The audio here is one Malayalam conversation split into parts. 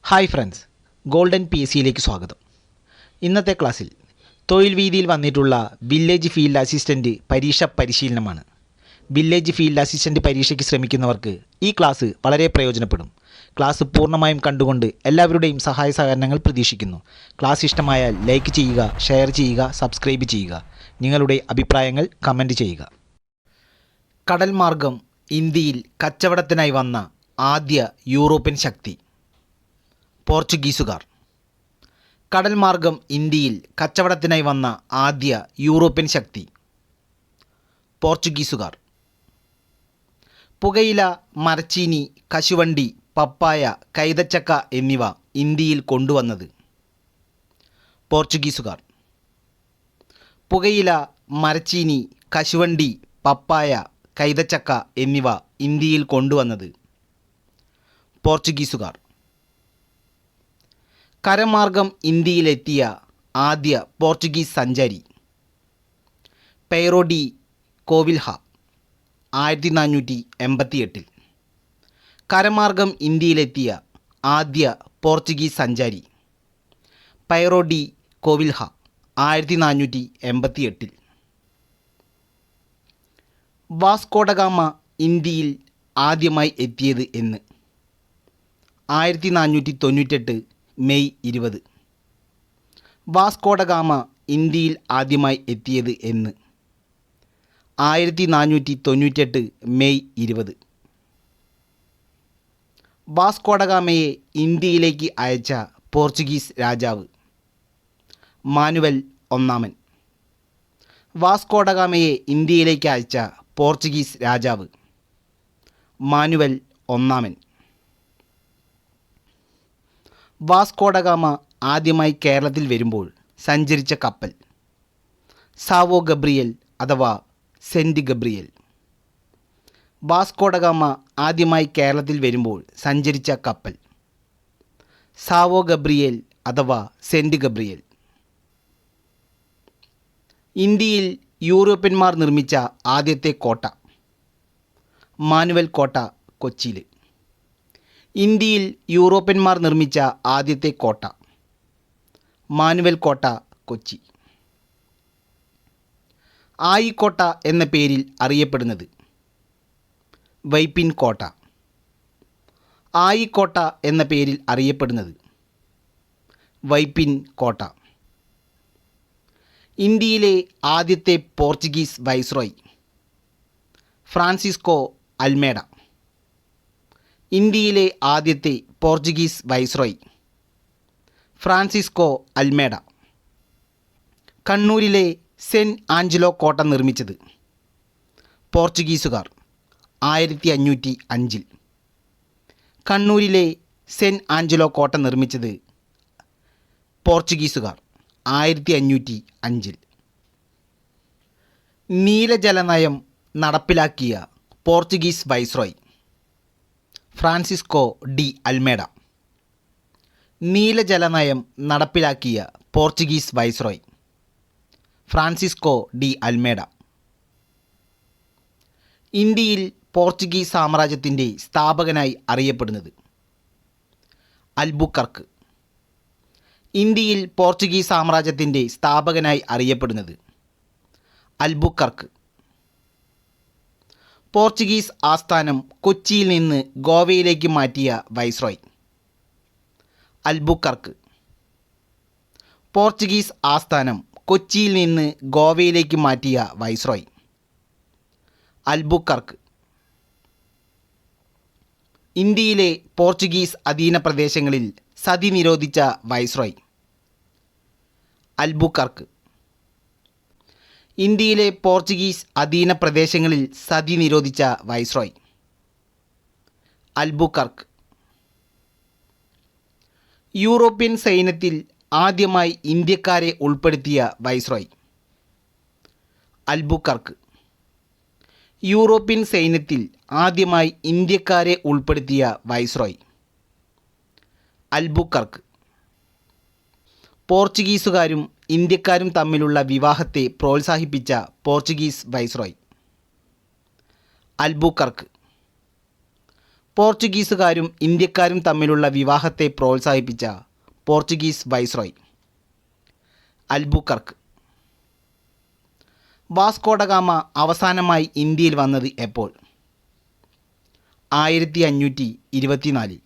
ഹായ് ഫ്രണ്ട്സ്, ഗോൾഡൻ പി എസ് സിയിലേക്ക് സ്വാഗതം. ഇന്നത്തെ ക്ലാസ്സിൽ തൊഴിൽ വീതിയിൽ വന്നിട്ടുള്ള വില്ലേജ് ഫീൽഡ് അസിസ്റ്റൻറ്റ് പരീക്ഷ പരിശീലനമാണ്. വില്ലേജ് ഫീൽഡ് അസിസ്റ്റൻറ്റ് പരീക്ഷയ്ക്ക് ശ്രമിക്കുന്നവർക്ക് ഈ ക്ലാസ് വളരെ പ്രയോജനപ്പെടും. ക്ലാസ് പൂർണ്ണമായും കണ്ടുകൊണ്ട് എല്ലാവരുടെയും സഹായ സഹകരണങ്ങൾ പ്രതീക്ഷിക്കുന്നു. ക്ലാസ് ഇഷ്ടമായാൽ ലൈക്ക് ചെയ്യുക, ഷെയർ ചെയ്യുക, സബ്സ്ക്രൈബ് ചെയ്യുക. നിങ്ങളുടെ അഭിപ്രായങ്ങൾ കമൻറ്റ് ചെയ്യുക. കടൽ മാർഗം ഇന്ത്യയിൽ കച്ചവടത്തിനായി വന്ന ആദ്യ യൂറോപ്യൻ ശക്തി പോർച്ചുഗീസുകാർ. കടൽ മാർഗം ഇന്ത്യയിൽ കച്ചവടത്തിനായി വന്ന ആദ്യ യൂറോപ്യൻ ശക്തി പോർച്ചുഗീസുകാർ. പുകയില, മരച്ചീനി, കശുവണ്ടി, പപ്പായ, കൈതച്ചക്ക എന്നിവ ഇന്ത്യയിൽ കൊണ്ടുവന്നത് പോർച്ചുഗീസുകാർ. പുകയില, മരച്ചീനി, കശുവണ്ടി, പപ്പായ, കൈതച്ചക്ക എന്നിവ ഇന്ത്യയിൽ കൊണ്ടുവന്നത് പോർച്ചുഗീസുകാർ. കരമാർഗം ഇന്ത്യയിലെത്തിയ ആദ്യ പോർച്ചുഗീസ് സഞ്ചാരി പെയ്റോ ഡി കോവിൽഹ 1488. കരമാർഗം ഇന്ത്യയിലെത്തിയ ആദ്യ പോർച്ചുഗീസ് സഞ്ചാരി പെയ്റോ ഡി കോവിൽഹ 1488. വാസ്കോ ഡ ഗാമ ഇന്ത്യയിൽ ആദ്യമായി എത്തിയത് എന്ന്? 1498 മെയ് 20. വാസ്കോ ഡ ഗാമ ഇന്ത്യയിൽ ആദ്യമായി എത്തിയത് എന്ന്? 1498 മെയ് 20. വാസ്കോ ഡ ഗാമയെ ഇന്ത്യയിലേക്ക് അയച്ച പോർച്ചുഗീസ് രാജാവ് മാനുവൽ ഒന്നാമൻ. വാസ്കോ ഡ ഗാമയെ ഇന്ത്യയിലേക്ക് അയച്ച പോർച്ചുഗീസ് രാജാവ് മാനുവൽ ഒന്നാമൻ. വാസ്കോ ഡ ഗാമ ആദ്യമായി കേരളത്തിൽ വരുമ്പോൾ സഞ്ചരിച്ച കപ്പൽ സാവോ ഗബ്രിയേൽ അഥവാ Saint Gabriel. Vasco da Gama ആദ്യമായി കേരളത്തിൽ വരുമ്പോൾ സഞ്ചരിച്ച കപ്പൽ സാവോ ഗബ്രിയേൽ അഥവാ സെൻറ്റ് ഗബ്രിയേൽ. ഇന്ത്യയിൽ യൂറോപ്യന്മാർ നിർമ്മിച്ച ആദ്യത്തെ കോട്ട മാനുവൽ കോട്ട, കൊച്ചിയിൽ. ഇന്ത്യയിൽ യൂറോപ്യന്മാർ നിർമ്മിച്ച ആദ്യത്തെ കോട്ട മാനുവൽ കോട്ട, കൊച്ചി. ആയിക്കോട്ട എന്ന പേരിൽ അറിയപ്പെടുന്നത് വൈപ്പിൻ കോട്ട. ആയിക്കോട്ട എന്ന പേരിൽ അറിയപ്പെടുന്നത് വൈപ്പിൻ കോട്ട. ഇന്ത്യയിലെ ആദ്യത്തെ പോർച്ചുഗീസ് വൈസ്രോയ് ഫ്രാൻസിസ്കോ അൽമേഡ. ഇന്ത്യയിലെ ആദ്യത്തെ പോർച്ചുഗീസ് വൈസ്രോയ് ഫ്രാൻസിസ്കോ അൽമേഡ. കണ്ണൂരിലെ സെൻറ്റ് ആഞ്ചലോ കോട്ട നിർമ്മിച്ചത് പോർച്ചുഗീസുകാർ 1505. കണ്ണൂരിലെ സെൻറ്റ് ആഞ്ചലോ കോട്ട നിർമ്മിച്ചത് പോർച്ചുഗീസുകാർ 1505. നീലജലനയം നടപ്പിലാക്കിയ Portuguese viceroy Francisco de Almeida. നീലജലനയം നടപ്പിലാക്കിയ Portuguese viceroy Francisco de Almeida. ഇന്ത്യയിൽ പോർച്ചുഗീസ് സാമ്രാജ്യത്തിൻ്റെ സ്ഥാപകനായി അറിയപ്പെടുന്നത് അൽബുക്കർക്ക്. ഇന്ത്യയിൽ പോർച്ചുഗീസ് സാമ്രാജ്യത്തിൻ്റെ സ്ഥാപകനായി അറിയപ്പെടുന്നത് അൽബുക്കർക്ക്. പോർച്ചുഗീസ് ആസ്ഥാനം കൊച്ചിയിൽ നിന്ന് ഗോവയിലേക്ക് മാറ്റിയ വൈസ്രോയ് അൽബുക്കർക്ക്. പോർച്ചുഗീസ് ആസ്ഥാനം കൊച്ചിയിൽ നിന്ന് ഗോവയിലേക്ക് മാറ്റിയ വൈസ്രോയ് അൽബുക്കർക്ക്. ഇന്ത്യയിലെ പോർച്ചുഗീസ് അധീന പ്രദേശങ്ങളിൽ സതി നിരോധിച്ച വൈസ്രോയ് അൽബുക്കർക്ക്. ഇന്ത്യയിലെ പോർച്ചുഗീസ് അധീന പ്രദേശങ്ങളിൽ സതി നിരോധിച്ച വൈസ്രോയ് അൽബുക്കർക്ക്. യൂറോപ്യൻ സൈന്യത്തിൽ ആദ്യമായി ഇന്ത്യക്കാരെ ഉൾപ്പെടുത്തിയ വൈസ്രോയ് അൽബുക്കർക്ക്. യൂറോപ്യൻ സൈന്യത്തിൽ ആദ്യമായി ഇന്ത്യക്കാരെ ഉൾപ്പെടുത്തിയ വൈസ്രോയ് അൽബുക്കർക്ക്. പോർച്ചുഗീസുകാരും ഇന്ത്യക്കാരും തമ്മിലുള്ള വിവാഹത്തെ പ്രോത്സാഹിപ്പിച്ച പോർച്ചുഗീസ് വൈസ്രോയ് അൽബുക്കർക്ക്. പോർച്ചുഗീസുകാരും ഇന്ത്യക്കാരും തമ്മിലുള്ള വിവാഹത്തെ പ്രോത്സാഹിപ്പിച്ച പോർച്ചുഗീസ് വൈസ്രോയ്. അൽബുക്കർക്ക്. വാസ്കോഡഗാമ അവസാനമായി ഇന്ത്യയിൽ വന്നത് എപ്പോൾ? 1524.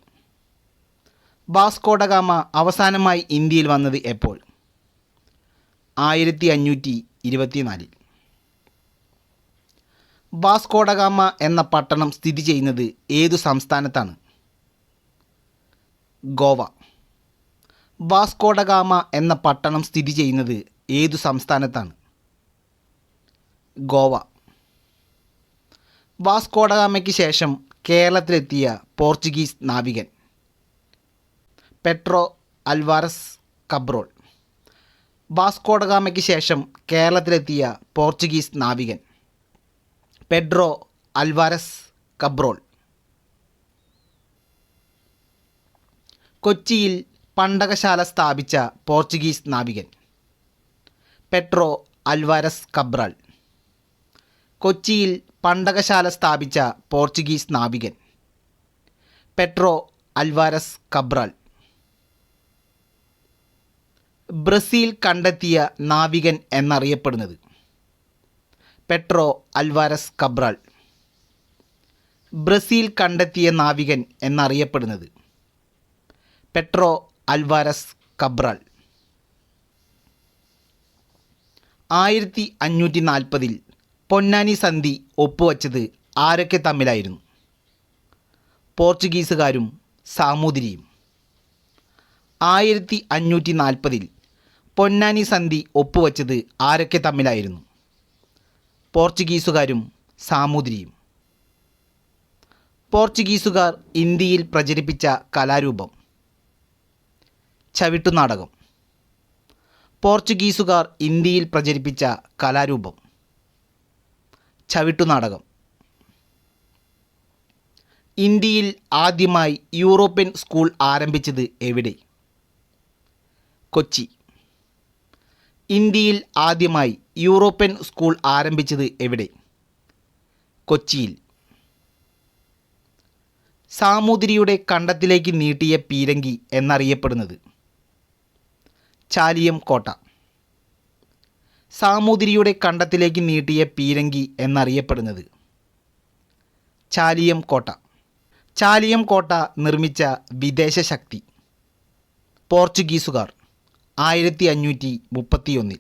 വാസ്കോഡഗാമ അവസാനമായി ഇന്ത്യയിൽ വന്നത് എപ്പോൾ? 1524. വാസ്കോഡഗാമ എന്ന പട്ടണം സ്ഥിതി ചെയ്യുന്നത് ഏതു സംസ്ഥാനത്താണ്? ഗോവ. വാസ്കോഡഗാമ എന്ന പട്ടണം സ്ഥിതി ചെയ്യുന്നത് ഏതു സംസ്ഥാനത്താണ്? ഗോവ. വാസ്കോഡഗാമയ്ക്ക് ശേഷം കേരളത്തിലെത്തിയ പോർച്ചുഗീസ് നാവികൻ? Pedro Alvares Cabral. വാസ്കോഡഗാമയ്ക്ക് ശേഷം കേരളത്തിലെത്തിയ പോർച്ചുഗീസ് നാവികൻ? Pedro Alvares Cabral. കൊച്ചിയിൽ പണ്ടകശാല സ്ഥാപിച്ച പോർച്ചുഗീസ് നാവികൻ? Pedro Alvares Cabral. കൊച്ചിയിൽ പണ്ടകശാല സ്ഥാപിച്ച പോർച്ചുഗീസ് നാവികൻ? Pedro Alvares Cabral. ബ്രസീൽ കണ്ടെത്തിയ നാവികൻ എന്നറിയപ്പെടുന്നത്? Petro Alvares Cabral. ബ്രസീൽ കണ്ടെത്തിയ നാവികൻ എന്നറിയപ്പെടുന്നത്? Petro Alvares Cabral. 1540 പൊന്നാനി സന്ധി ഒപ്പുവച്ചത് ആരൊക്കെ തമ്മിലായിരുന്നു? പോർച്ചുഗീസുകാരും സാമൂതിരിയും. 1540 പൊന്നാനി സന്ധി ഒപ്പുവച്ചത് ആരൊക്കെ തമ്മിലായിരുന്നു? പോർച്ചുഗീസുകാരും സാമൂതിരിയും. പോർച്ചുഗീസുകാർ ഇന്ത്യയിൽ പ്രചരിപ്പിച്ച കലാരൂപം? ചവിട്ടുനാടകം. പോർച്ചുഗീസുകാർ ഇന്ത്യയിൽ പ്രചരിപ്പിച്ച കലാരൂപം? ചവിട്ടുനാടകം. ഇന്ത്യയിൽ ആദ്യമായി യൂറോപ്യൻ സ്കൂൾ ആരംഭിച്ചത് എവിടെ? കൊച്ചി. ഇന്ത്യയിൽ ആദ്യമായി യൂറോപ്യൻ സ്കൂൾ ആരംഭിച്ചത് എവിടെ? കൊച്ചിയിൽ. സാമൂതിരിയുടെ കണ്ടത്തിലേക്ക് നീട്ടിയ പീരങ്കി എന്നറിയപ്പെടുന്നത്? ചാലിയം കോട്ട. സാമൂതിരിയുടെ കണ്ടത്തിലേക്ക് നീട്ടിയ പീരങ്കി എന്നറിയപ്പെടുന്നത്? ചാലിയം കോട്ട. ചാലിയം കോട്ട നിർമ്മിച്ച വിദേശ ശക്തി? പോർച്ചുഗീസുകാർ. 1531.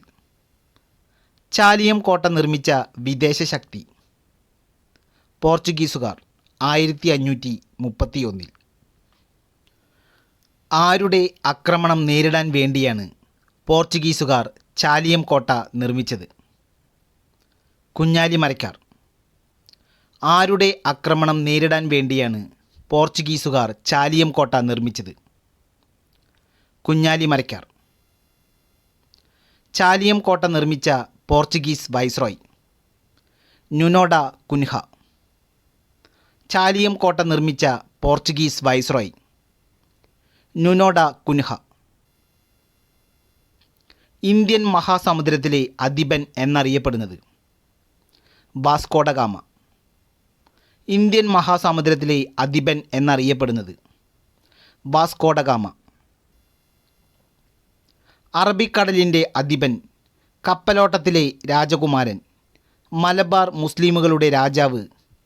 ചാലിയം കോട്ട നിർമ്മിച്ച വിദേശ ശക്തി? പോർച്ചുഗീസുകാർ. 1531. ആരുടെ ആക്രമണം നേരിടാൻ വേണ്ടിയാണ് പോർച്ചുഗീസുകാർ ചാലിയം കോട്ട നിർമ്മിച്ചത്? കുഞ്ഞാലിമരയ്ക്കാർ. ആരുടെ ആക്രമണം നേരിടാൻ വേണ്ടിയാണ് പോർച്ചുഗീസുകാർ ചാലിയം കോട്ട നിർമ്മിച്ചത്? കുഞ്ഞാലിമരയ്ക്കാർ. ചാലിയം കോട്ട നിർമ്മിച്ച പോർച്ചുഗീസ് വൈസ്രോയ്? നുനോ ഡ കുൻഹ. ചാലിയം കോട്ട നിർമ്മിച്ച പോർച്ചുഗീസ് വൈസ്രോയ്? നുനോ ഡ കുൻഹ. ഇന്ത്യൻ മഹാസമുദ്രത്തിലെ അധിപൻ എന്നറിയപ്പെടുന്നത്? വാസ്കോഡഗാമ. ഇന്ത്യൻ മഹാസമുദ്രത്തിലെ അധിപൻ എന്നറിയപ്പെടുന്നത്? വാസ്കോഡഗാമ. അറബിക്കടലിൻ്റെ അധിപൻ, കപ്പലോട്ടത്തിലെ രാജകുമാരൻ, മലബാർ മുസ്ലിമുകളുടെ രാജാവ്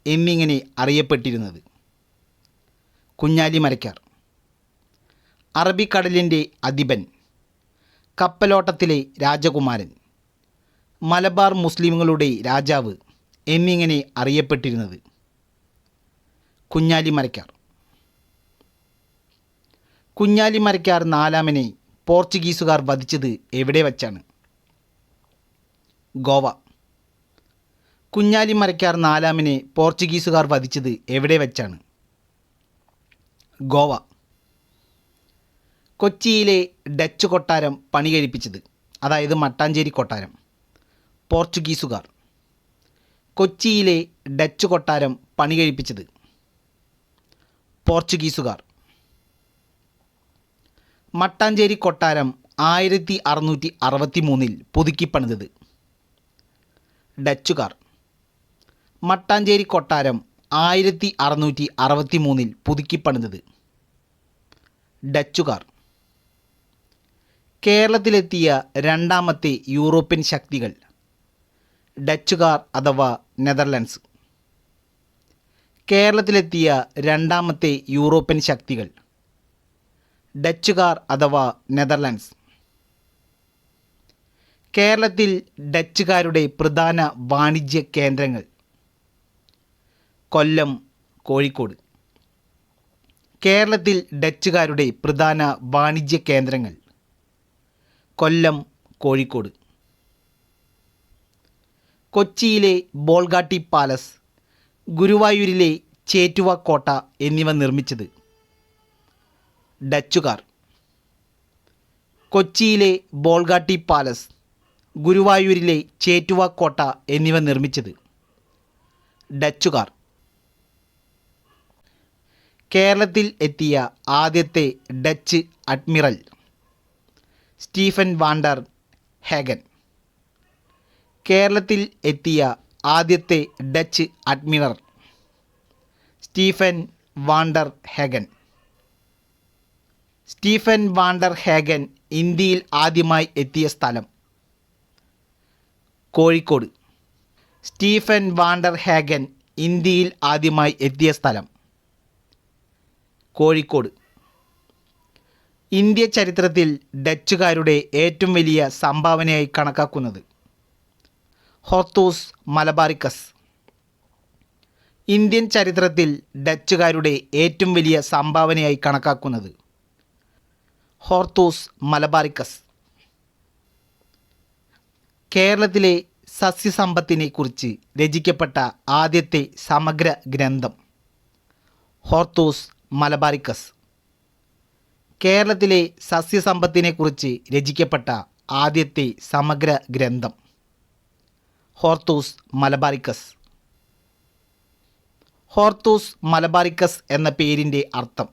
എന്നിങ്ങനെ അറിയപ്പെട്ടിരുന്നത്? കുഞ്ഞാലിമരയ്ക്കാർ. അറബിക്കടലിൻ്റെ അധിപൻ, കപ്പലോട്ടത്തിലെ രാജകുമാരൻ, മലബാർ മുസ്ലിമുകളുടെ രാജാവ് എന്നിങ്ങനെ അറിയപ്പെട്ടിരുന്നത്? കുഞ്ഞാലിമരയ്ക്കാർ. കുഞ്ഞാലിമരയ്ക്കാർ നാലാമനെ പോർച്ചുഗീസുകാർ വധിച്ചത് എവിടെ വച്ചാണ്? ഗോവ. കുഞ്ഞാലിമരയ്ക്കാർ നാലാമനെ പോർച്ചുഗീസുകാർ വധിച്ചത് എവിടെ വച്ചാണ്? ഗോവ. കൊച്ചിയിലെ ഡച്ച് കൊട്ടാരം പണി കഴിപ്പിച്ചത്, അതായത് മട്ടാഞ്ചേരി കൊട്ടാരം, പോർച്ചുഗീസുകാർ. കൊച്ചിയിലെ ഡച്ച് കൊട്ടാരം പണി കഴിപ്പിച്ചത്? പോർച്ചുഗീസുകാർ. മട്ടാഞ്ചേരി കൊട്ടാരം 1663 പുതുക്കിപ്പണിതത്? ഡച്ചുകാർ. മട്ടാഞ്ചേരി കൊട്ടാരം 1663 പുതുക്കിപ്പണിതത്? ഡച്ചുകാർ. കേരളത്തിലെത്തിയ രണ്ടാമത്തെ യൂറോപ്യൻ ശക്തികൾ? ഡച്ചുകാർ അഥവാ നെതർലൻഡ്സ്. കേരളത്തിലെത്തിയ രണ്ടാമത്തെ യൂറോപ്യൻ ശക്തികൾ? ഡച്ചുകാർ അഥവാ നെതർലൻഡ്സ്. കേരളത്തിൽ ഡച്ചുകാരുടെ പ്രധാന വാണിജ്യ കേന്ദ്രങ്ങൾ? കൊല്ലം, കോഴിക്കോട്. കേരളത്തിൽ ഡച്ചുകാരുടെ പ്രധാന വാണിജ്യ കേന്ദ്രങ്ങൾ? കൊല്ലം, കോഴിക്കോട്. കൊച്ചിയിലെ ബോൾഗാട്ടി പാലസ്, ഗുരുവായൂരിലെ ചേറ്റുവ കോട്ട എന്നിവ നിർമ്മിച്ചത്? ഡച്ചുകാർ. കൊച്ചിയിലെ ബോൾഗാട്ടി പാലസ്, ഗുരുവായൂരിലെ ചേറ്റുവ കോട്ട എന്നിവ നിർമ്മിച്ചത്? ഡച്ചുകാർ. കേരളത്തിൽ എത്തിയ ആദ്യത്തെ Dutch admiral? Stephen wander Hagen. കേരളത്തിൽ എത്തിയ ആദ്യത്തെ Dutch admiral? Stephen wander Hagen. Stephen wander Hagen ഇന്ത്യയിൽ ആദ്യമായി എത്തിയ സ്ഥലം? കോഴിക്കോട്. സ്റ്റീഫൻ വാണ്ടർ ഹേഗൻ ഇന്ത്യയിൽ ആദ്യമായി എത്തിയ സ്ഥലം? കോഴിക്കോട്. ഇന്ത്യ ചരിത്രത്തിൽ ഡച്ചുകാരുടെ ഏറ്റവും വലിയ സംഭാവനയായി കണക്കാക്കുന്നത്? Hortus Malabaricus. ഇന്ത്യൻ ചരിത്രത്തിൽ ഡച്ചുകാരുടെ ഏറ്റവും വലിയ സംഭാവനയായി കണക്കാക്കുന്നത്? Hortus Malabaricus. കേരളത്തിലെ സസ്യസമ്പത്തിനെക്കുറിച്ച് രചിക്കപ്പെട്ട ആദ്യത്തെ സമഗ്ര ഗ്രന്ഥം? Hortus Malabaricus. കേരളത്തിലെ സസ്യസമ്പത്തിനെക്കുറിച്ച് രചിക്കപ്പെട്ട ആദ്യത്തെ സമഗ്ര ഗ്രന്ഥം? Hortus Malabaricus. ഹോർത്തൂസ് മലബാറിക്കസ് എന്ന പേരിൻ്റെ അർത്ഥം?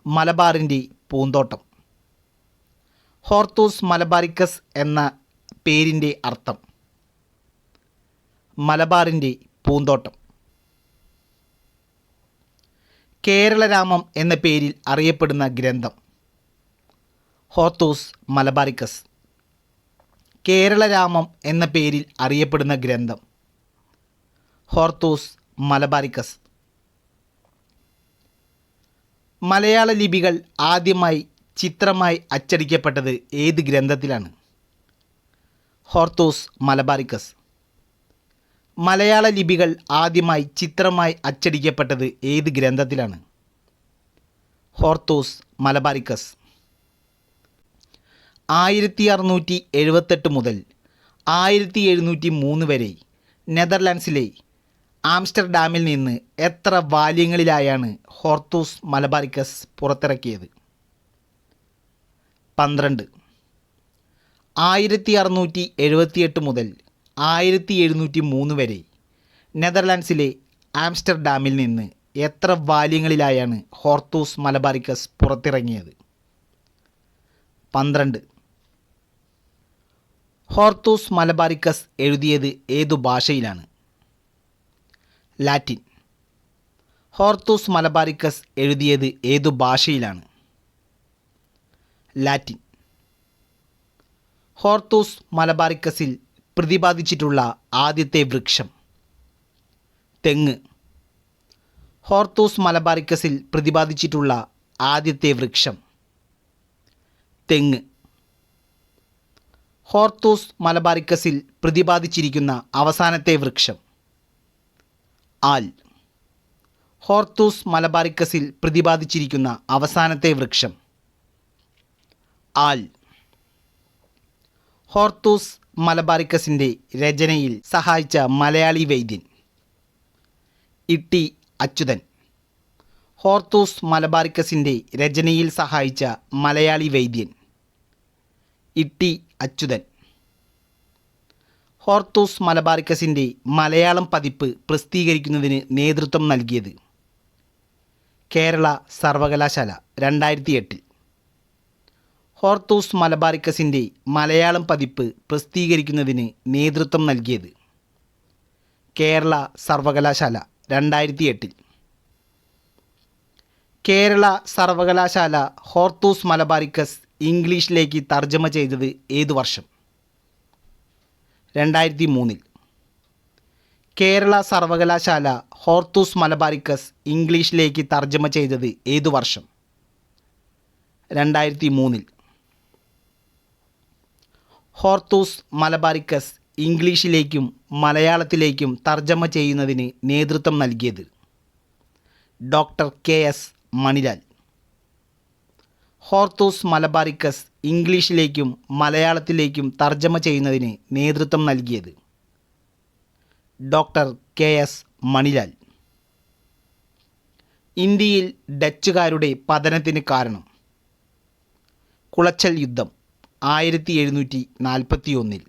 മലബാറിൻ്റെ പൂന്തോട്ടം. ഹോർത്തൂസ് മലബാറിക്കസ് എന്ന പേരിൻ്റെ അർത്ഥം? മലബാറിൻ്റെ പൂന്തോട്ടം. കേരളരാമം എന്ന പേരിൽ അറിയപ്പെടുന്ന ഗ്രന്ഥം? Hortus Malabaricus. കേരളരാമം എന്ന പേരിൽ അറിയപ്പെടുന്ന ഗ്രന്ഥം? Hortus Malabaricus. മലയാള ലിപികൾ ആദ്യമായി ചിത്രമായി അച്ചടിക്കപ്പെട്ടത് ഏത് ഗ്രന്ഥത്തിലാണ്? Hortus Malabaricus. മലയാള ലിപികൾ ആദ്യമായി ചിത്രമായി അച്ചടിക്കപ്പെട്ടത് ഏത് ഗ്രന്ഥത്തിലാണ്? Hortus Malabaricus. 1678 മുതൽ 1703 വരെ നെതർലാൻഡ്സിലെ ആംസ്റ്റർഡാമിൽ നിന്ന് എത്ര വാല്യങ്ങളിലായാണ് ഹോർത്തൂസ് മലബാറിക്കസ് പുറത്തിറക്കിയത്? 12. 1678 മുതൽ 1703 വരെ നെതർലാൻഡ്സിലെ ആംസ്റ്റർഡാമിൽ നിന്ന് എത്ര വാല്യങ്ങളിലായാണ് ഹോർത്തൂസ് മലബാറിക്കസ് പുറത്തിറങ്ങിയത്? 12. ഹോർത്തൂസ് മലബാറിക്കസ് എഴുതിയത് ഏതു ഭാഷയിലാണ്? ലാറ്റിൻ. ഹോർത്തൂസ് മലബാറിക്കസ് എഴുതിയത് ഏതു ഭാഷയിലാണ്? ലാറ്റിൻ. ഹോർത്തൂസ് മലബാറിക്കസിൽ പ്രതിപാദിച്ചിട്ടുള്ള ആദ്യത്തെ വൃക്ഷം? തെങ്ങ്. ഹോർത്തൂസ് മലബാറിക്കസിൽ പ്രതിപാദിച്ചിട്ടുള്ള ആദ്യത്തെ വൃക്ഷം? തെങ്ങ്. ഹോർത്തൂസ് മലബാറിക്കസിൽ പ്രതിപാദിച്ചിരിക്കുന്ന അവസാനത്തെ വൃക്ഷം? ആൽ. ഹോർത്തൂസ് മലബാറിക്കസിൽ പ്രതിപാദിച്ചിരിക്കുന്ന അവസാനത്തെ വൃക്ഷം? ആൽ. ഹോർത്തൂസ് മലബാറിക്കസിൻ്റെ രചനയിൽ സഹായിച്ച മലയാളി വൈദ്യൻ? ഇട്ടി അച്യുതൻ. ഹോർത്തൂസ് മലബാറിക്കസിൻ്റെ രചനയിൽ സഹായിച്ച മലയാളി വൈദ്യൻ? ഇട്ടി അച്യുതൻ. ഹോർത്തൂസ് മലബാറിക്കസിൻ്റെ മലയാളം പതിപ്പ് പ്രസിദ്ധീകരിക്കുന്നതിന് നേതൃത്വം നൽകിയത്? കേരള സർവകലാശാല 2008. ഹോർത്തൂസ് മലബാറിക്കസിൻ്റെ മലയാളം പതിപ്പ് പ്രസിദ്ധീകരിക്കുന്നതിന് നേതൃത്വം നൽകിയത്? കേരള സർവകലാശാല 2008. കേരള സർവകലാശാല ഹോർത്തൂസ് മലബാറിക്കസ് ഇംഗ്ലീഷിലേക്ക് തർജ്ജമ ചെയ്തത് ഏതു വർഷം? 2003. കേരള സർവകലാശാല ഹോർത്തൂസ് മലബാറിക്കസ് ഇംഗ്ലീഷിലേക്ക് തർജ്ജമ ചെയ്തത് ഏതു വർഷം? 2003. ഹോർത്തൂസ് മലബാറിക്കസ് ഇംഗ്ലീഷിലേക്കും മലയാളത്തിലേക്കും തർജ്ജമ ചെയ്യുന്നതിന് നേതൃത്വം നൽകിയത് doctor KS Manilal. Hortus Malabaricus ഇംഗ്ലീഷിലേക്കും മലയാളത്തിലേക്കും തർജ്ജമ ചെയ്യുന്നതിന് നേതൃത്വം നൽകിയത് ഡോക്ടർ KS മണിലാൽ. ഇന്ത്യയിൽ ഡച്ചുകാരുടെ പതനത്തിന് കാരണം കുളച്ചൽ യുദ്ധം 1741.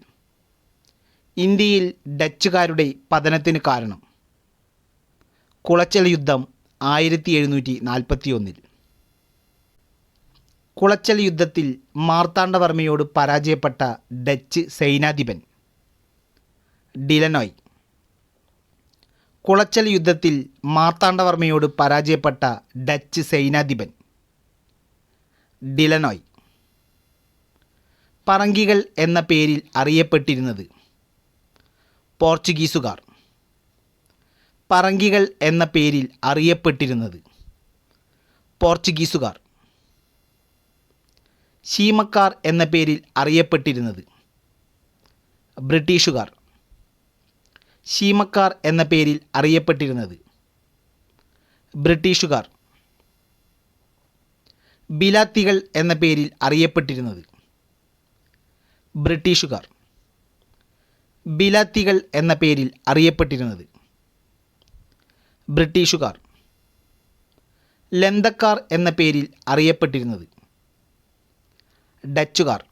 ഇന്ത്യയിൽ ഡച്ചുകാരുടെ പതനത്തിന് കാരണം കുളച്ചൽ യുദ്ധം 1741. കുളച്ചൽ യുദ്ധത്തിൽ മാർത്താണ്ഡവർമ്മയോട് പരാജയപ്പെട്ട ഡച്ച് സൈന്യാധിപൻ ഡിലനോയ്. കുളച്ചൽ യുദ്ധത്തിൽ മാർത്താണ്ഡവർമ്മയോട് പരാജയപ്പെട്ട ഡച്ച് സൈന്യാധിപൻ ഡിലനോയ്. പറങ്കികൾ എന്ന പേരിൽ അറിയപ്പെട്ടിരുന്നത് പോർച്ചുഗീസുകാർ. പറങ്കികൾ എന്ന പേരിൽ അറിയപ്പെട്ടിരുന്നത് പോർച്ചുഗീസുകാർ. ശീമക്കാർ എന്ന പേരിൽ അറിയപ്പെട്ടിരുന്നത് ബ്രിട്ടീഷുകാർ. ശീമക്കാർ എന്ന പേരിൽ അറിയപ്പെട്ടിരുന്നത് ബ്രിട്ടീഷുകാർ. ബിലാത്തികൾ എന്ന പേരിൽ അറിയപ്പെട്ടിരുന്നത് ബ്രിട്ടീഷുകാർ. ബിലാത്തികൾ എന്ന പേരിൽ അറിയപ്പെട്ടിരുന്നത് ബ്രിട്ടീഷുകാർ. ലന്തക്കാർ എന്ന പേരിൽ അറിയപ്പെട്ടിരുന്നത് ഡച്ചുകാർ.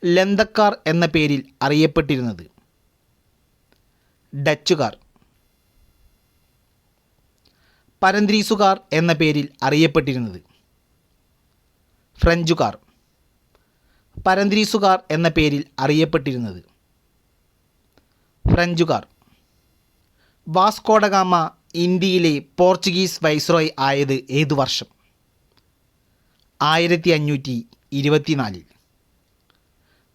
ലന്തക്കാർ എന്ന പേരിൽ അറിയപ്പെട്ടിരുന്നത് ഡച്ചുകാർ. പരന്ത്രീസുകാർ എന്ന പേരിൽ അറിയപ്പെട്ടിരുന്നത് ഫ്രഞ്ചുകാർ. പരന്ത്രീസുകാർ എന്ന പേരിൽ അറിയപ്പെട്ടിരുന്നത് ഫ്രഞ്ചുകാർ. വാസ്കോഡഗാമ ഇന്ത്യയിലെ പോർച്ചുഗീസ് വൈസ്രോയ് ആയത് ഏതു വർഷം? 1524.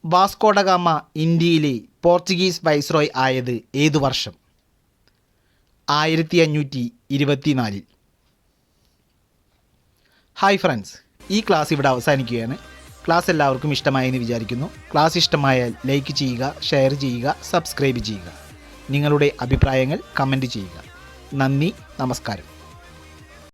വാസ്കോഡഗാമ ഇന്ത്യയിലെ പോർച്ചുഗീസ് വൈസ്രോയ് ആയത് ഏതു വർഷം? 1524. ഹായ് ഫ്രണ്ട്സ്, ഈ ക്ലാസ് ഇവിടെ അവസാനിക്കുകയാണ്. ക്ലാസ് എല്ലാവർക്കും ഇഷ്ടമായെന്ന് വിചാരിക്കുന്നു. ക്ലാസ് ഇഷ്ടമായാൽ ലൈക്ക് ചെയ്യുക, ഷെയർ ചെയ്യുക, സബ്സ്ക്രൈബ് ചെയ്യുക. നിങ്ങളുടെ അഭിപ്രായങ്ങൾ കമൻറ്റ് ചെയ്യുക. നന്ദി, നമസ്കാരം.